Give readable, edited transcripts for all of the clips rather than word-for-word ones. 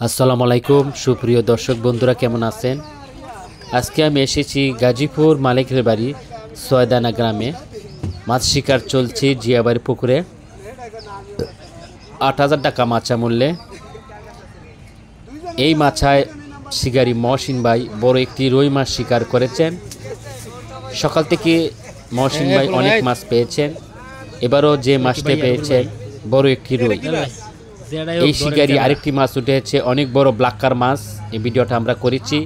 আসসালামু আলাইকুম সুপ্রিয় দর্শক বন্ধুরা, কেমন আছেন? আজকে আমি এসেছি গাজীপুর মালিকের বাড়ি সয়দানা গ্রামে। মাছ শিকার চলছে জিয়াবাড়ি পুকুরে। ৮,০০০ টাকা মাছা মূল্যে এই মাছায় শিকারী মহসিন ভাই বড় একটি রুই মাছ শিকার করেছেন। সকাল থেকে মহসিন ভাই অনেক মাছ পেয়েছেন। এবারও যে মাছটা পেয়েছেন বড় একটি রুই। এই শিকারি আরেকটি মাছ উঠেছে, অনেক বড় ব্ল্যাকার মাছ। এই ভিডিওটা আমরা করেছি,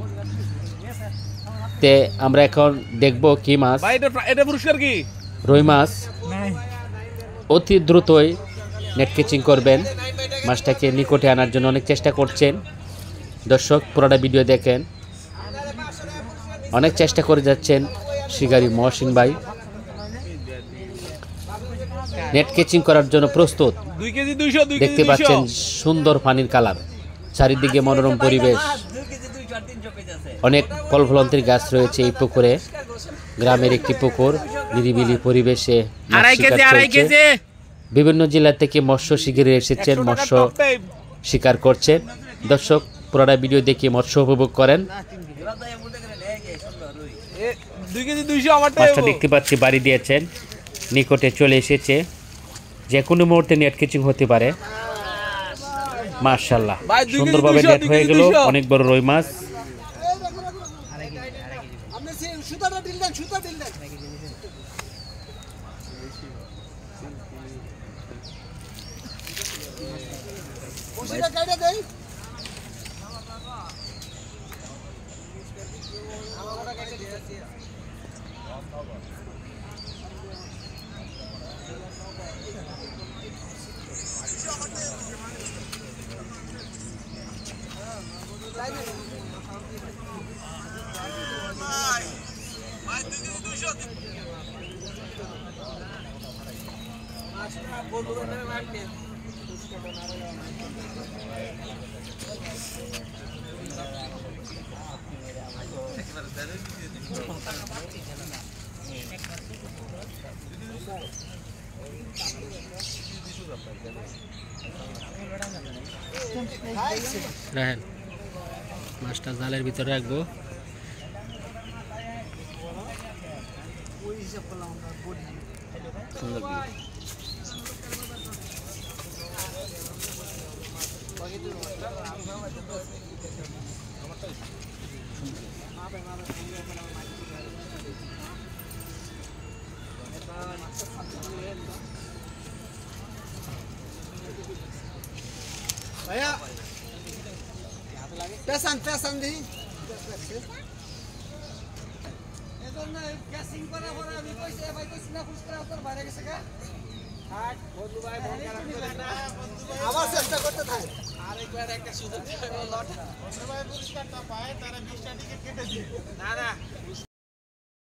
তে আমরা এখন দেখব কি মাছ। এটা পুরস্কার কি? রুই মাছ। অতি দ্রুতই নেট ক্যাচিং করবেন। মাছটাকে নিকটে আনার জন্য অনেক চেষ্টা করছেন। দর্শক পুরোটা ভিডিও দেখেন। অনেক চেষ্টা করে যাচ্ছেন শিকারি মহসিন ভাই। নেট ক্যাচিং করার জন্য প্রস্তুত। 2 কেজি 200 দেখতে পাচ্ছেন সুন্দর পানির কালার, চারিদিকে মনোরম পরিবেশ, অনেক ফল ফলন্তির গাছ রয়েছে এই পুকুরে। গ্রামের একটি পুকুর, নিরিবিলি পরিবেশে মাছ শিকার চলছে। বিভিন্ন জেলা থেকে মৎস্য শিকারী এসেছেন, মৎস্য শিকার করছেন। দর্শক পুরোটা ভিডিও দেখে মৎস্য উপভোগ করেন। 2 কেজি 200 আমারটা মাছটা দেখতে পাচ্ছি বাড়ি দিয়েছেন, নিকটে চলে এসেছে। যে কোনো মুহূর্তে নেট ক্যাচিং হতে পারে। মাশাআল্লাহ, সুন্দরভাবে নেট হয়ে গেল। অনেক বড় রুই মাছ। রাহেন মাছটা জালের ভিতরে রাখবো। भैया पेशन पेशन दी এজন না ক্যাচিং করা পরে আমি কইছে ভাই কইছ না ফুসকরা উত্তর বাইরে গেছে কা হাট বন্ধু ভাই ফোন করা না বন্ধু ভাই আবার চেষ্টা করতে থাকে আরেকবার একটা সুযোগ দেব লট বন্ধু ভাই পুরস্কারটা পায় তারা 20টা টিকিট কেটে দিই না না